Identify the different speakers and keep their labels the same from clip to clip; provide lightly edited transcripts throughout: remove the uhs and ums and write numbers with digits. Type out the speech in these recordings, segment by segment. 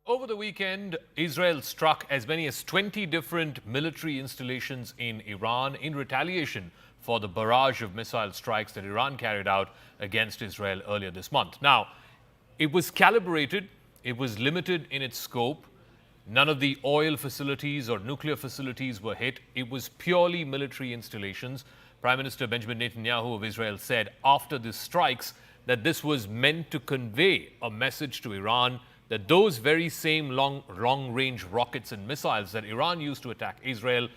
Speaker 1: Over the weekend, Israel struck as many as 20 different military installations in Iran in retaliation for the barrage of missile strikes that Iran carried out against Israel earlier this month. Now, it was calibrated, it was limited in its scope. None of the oil facilities or nuclear facilities were hit. It was purely military installations. Prime Minister Benjamin Netanyahu of Israel said after the strikes that this was meant to convey a message to Iran that those very same long-range rockets and missiles that Iran used to attack Israel,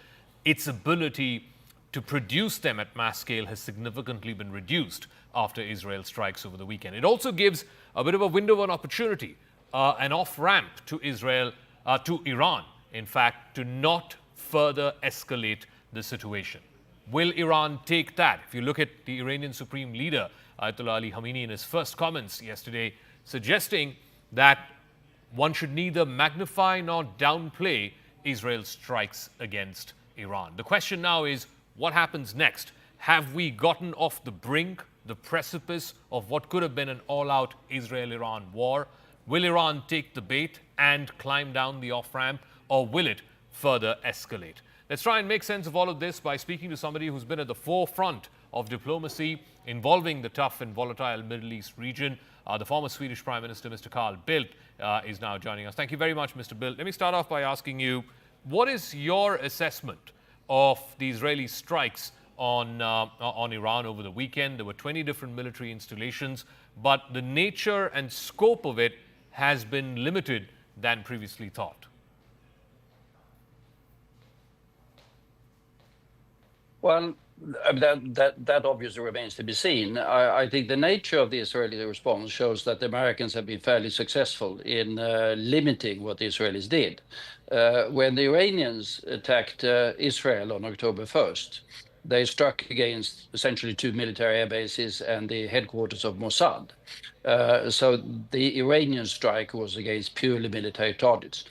Speaker 1: its ability to produce them at mass scale has significantly been reduced after Israel strikes over the weekend. It also gives a bit of a window of an opportunity, an off-ramp to Iran, in fact, to not further escalate the situation. Will Iran take that? If you look at the Iranian Supreme Leader, Ayatollah Ali Khamenei, in his first comments yesterday, suggesting that one should neither magnify nor downplay Israel's strikes against Iran. The question now is, what happens next? Have we gotten off the brink, the precipice of what could have been an all-out Israel-Iran war? Will Iran take the bait and climb down the off-ramp, or will it further escalate? Let's try and make sense of all of this by speaking to somebody who's been at the forefront of diplomacy involving the tough and volatile Middle East region. The former Swedish Prime Minister, Mr. Bildt, is now joining us. Thank you very much, Mr. Bildt. Let me start off by asking you, what is your assessment of the Israeli strikes on Iran over the weekend? There were 20 different military installations, but the nature and scope of it has been limited than previously thought.
Speaker 2: Well, that obviously remains to be seen. I think the nature of the Israeli response shows that the Americans have been fairly successful in limiting what the Israelis did. When the Iranians attacked Israel on October 1st, they struck against essentially two military air bases and the headquarters of Mossad. So the Iranian strike was against purely military targets.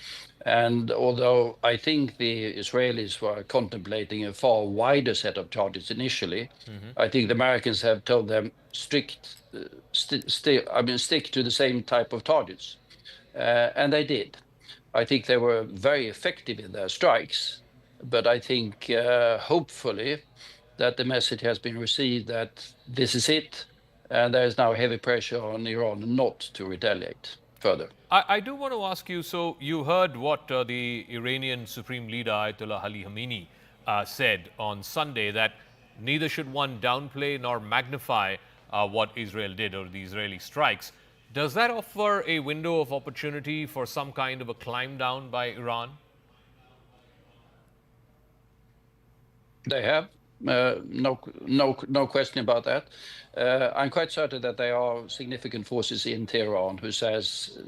Speaker 2: And although I think the Israelis were contemplating a far wider set of targets initially, I think the Americans have told them stick to the same type of targets. And they did. I think they were very effective in their strikes, but I think hopefully that the message has been received that this is it, and there is now heavy pressure on Iran not to retaliate further.
Speaker 1: I do want to ask you, so you heard what the Iranian Supreme Leader Ayatollah Ali Khamenei said on Sunday, that neither should one downplay nor magnify what Israel did or the Israeli strikes. Does that offer a window of opportunity for some kind of a climb down by Iran?
Speaker 2: They have. No question about that. I'm quite certain that there are significant forces in Tehran who says,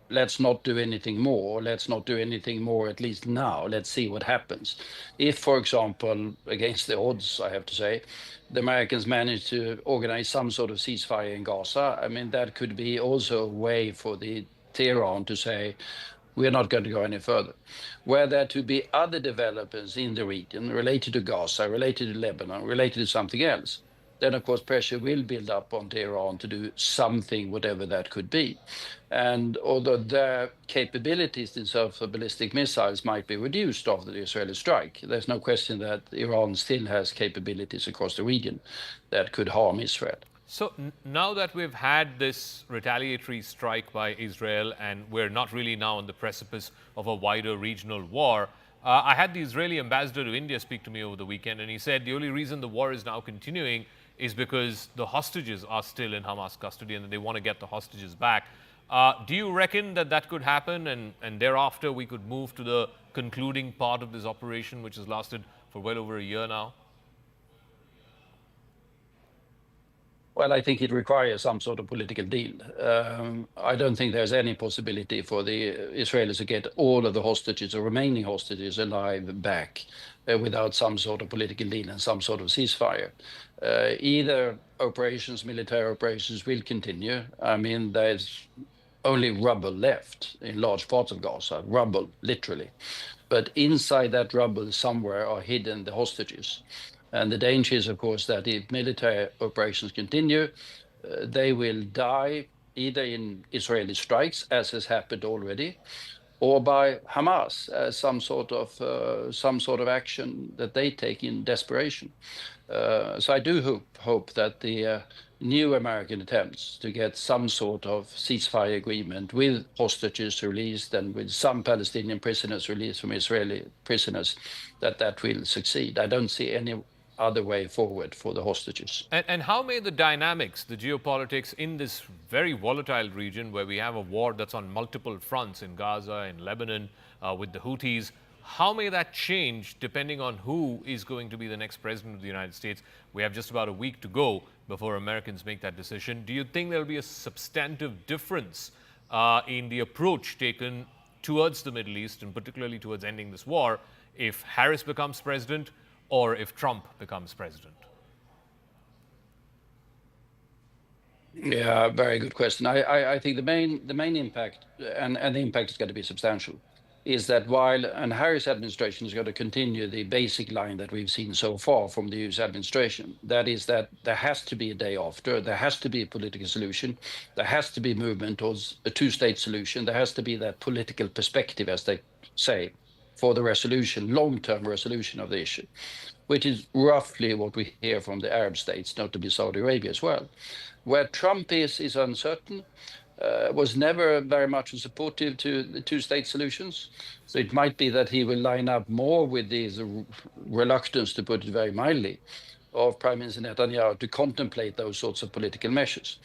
Speaker 2: let's not do anything more. Let's not do anything more, at least now. Let's see what happens. If, for example, against the odds, I have to say, the Americans manage to organize some sort of ceasefire in Gaza, I mean, that could be also a way for the Tehran to say, we're not going to go any further. Were there to be other developments in the region related to Gaza, related to Lebanon, related to something else, then of course pressure will build up on Tehran to do something, whatever that could be. And although their capabilities in terms of ballistic missiles might be reduced after the Israeli strike, there's no question that Iran still has capabilities across the region that could harm Israel.
Speaker 1: So now that we've had this retaliatory strike by Israel and we're not really now on the precipice of a wider regional war, I had the Israeli ambassador to India speak to me over the weekend, and he said the only reason the war is now continuing is because the hostages are still in Hamas custody and they want to get the hostages back. Do you reckon that that could happen and thereafter we could move to the concluding part of this operation, which has lasted for well over a year now?
Speaker 2: Well, I think it requires some sort of political deal. I don't think there's any possibility for the Israelis to get all of the hostages or remaining hostages alive back without some sort of political deal and some sort of ceasefire. Either military operations will continue. I mean, there's only rubble left in large parts of Gaza, rubble, literally. But inside that rubble somewhere are hidden the hostages. And the danger is, of course, that if military operations continue, they will die either in Israeli strikes, as has happened already, or by Hamas as some sort of action that they take in desperation. So I do hope that the new American attempts to get some sort of ceasefire agreement with hostages released and with some Palestinian prisoners released from Israeli prisoners, that will succeed. I don't see any other way forward for the hostages.
Speaker 1: And how may the dynamics, the geopolitics in this very volatile region where we have a war that's on multiple fronts in Gaza, in Lebanon, with the Houthis, how may that change depending on who is going to be the next president of the United States? We have just about a week to go before Americans make that decision. Do you think there'll be a substantive difference in the approach taken towards the Middle East and particularly towards ending this war if Harris becomes president or if Trump becomes president?
Speaker 2: Yeah, very good question. I think the main impact, and the impact is going to be substantial, is that while an Harris administration is going to continue the basic line that we've seen so far from the US administration, that is that there has to be a day after, there has to be a political solution, there has to be movement towards a two-state solution, there has to be that political perspective, as they say, for the resolution, long-term resolution of the issue, which is roughly what we hear from the Arab states, notably Saudi Arabia as well. Where Trump is uncertain, was never very much supportive to the two-state solutions. So it might be that he will line up more with this reluctance, to put it very mildly, of Prime Minister Netanyahu to contemplate those sorts of political measures.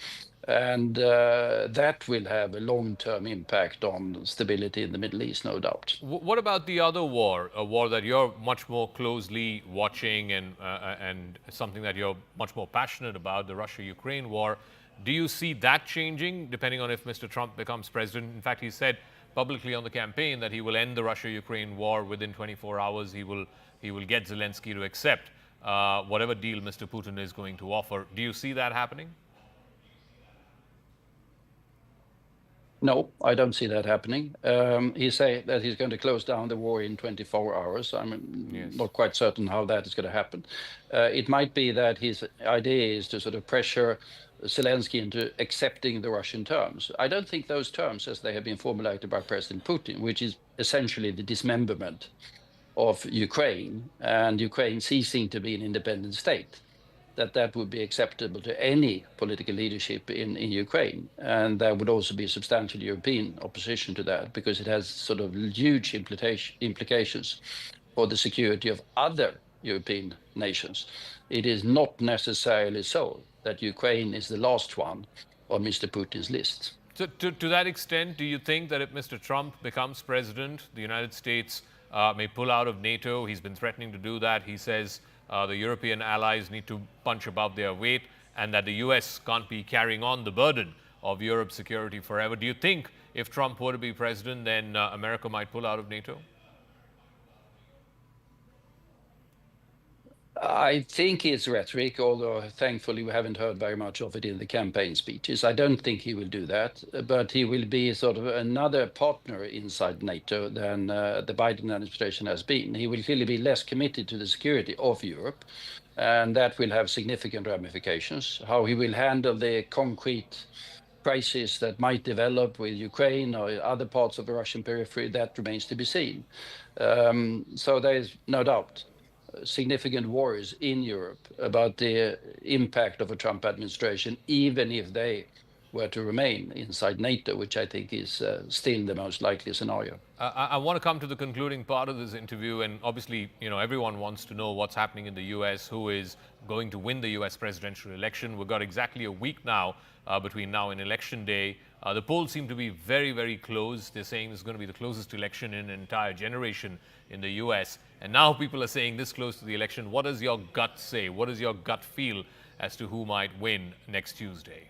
Speaker 2: And that will have a long-term impact on stability in the Middle East, no doubt.
Speaker 1: What about the other war, a war that you're much more closely watching and something that you're much more passionate about, the Russia-Ukraine war? Do you see that changing depending on if Mr. Trump becomes president? In fact, he said publicly on the campaign that he will end the Russia-Ukraine war within 24 hours. He will get Zelensky to accept whatever deal Mr. Putin is going to offer. Do you see that happening?
Speaker 2: No, I don't see that happening. He say that he's going to close down the war in 24 hours. I'm not quite certain how that is going to happen. It might be that his idea is to sort of pressure Zelensky into accepting the Russian terms. I don't think those terms, as they have been formulated by President Putin, which is essentially the dismemberment of Ukraine and Ukraine ceasing to be an independent state, that would be acceptable to any political leadership in Ukraine. And there would also be substantial European opposition to that, because it has sort of huge implications for the security of other European nations. It is not necessarily so that Ukraine is the last one on Mr. Putin's list.
Speaker 1: So to that extent, do you think that if Mr. Trump becomes president, the United States may pull out of NATO? He's been threatening to do that. He says the European allies need to punch above their weight and that the US can't be carrying on the burden of Europe's security forever. Do you think if Trump were to be president, then America might pull out of NATO?
Speaker 2: I think it's rhetoric, although thankfully we haven't heard very much of it in the campaign speeches. I don't think he will do that, but he will be sort of another partner inside NATO than the Biden administration has been. He will clearly be less committed to the security of Europe, and that will have significant ramifications. How he will handle the concrete crisis that might develop with Ukraine or other parts of the Russian periphery, that remains to be seen. So there is no doubt significant worries in Europe about the impact of a Trump administration, even if they were to remain inside NATO, which I think is still the most likely scenario.
Speaker 1: I want to come to the concluding part of this interview, and obviously, everyone wants to know what's happening in the U.S., who is going to win the U.S. presidential election. We've got exactly a week now between now and Election Day. The polls seem to be very, very close. They're saying this is going to be the closest election in an entire generation in the U.S. And now people are saying this close to the election. What does your gut say? What does your gut feel as to who might win next Tuesday?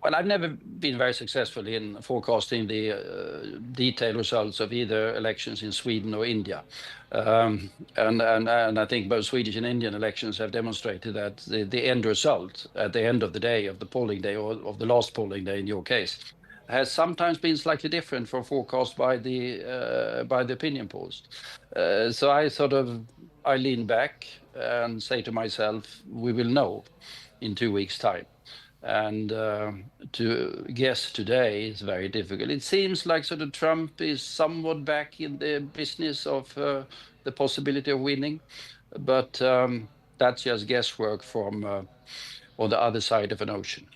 Speaker 2: Well, I've never been very successful in forecasting the detailed results of either elections in Sweden or India. And I think both Swedish and Indian elections have demonstrated that the end result at the end of the day, of the polling day, or of the last polling day in your case, has sometimes been slightly different from forecast by the opinion polls. So I lean back and say to myself, we will know in 2 weeks' time. And to guess today is very difficult. It seems like sort of Trump is somewhat back in the business of the possibility of winning, but that's just guesswork from on the other side of an ocean.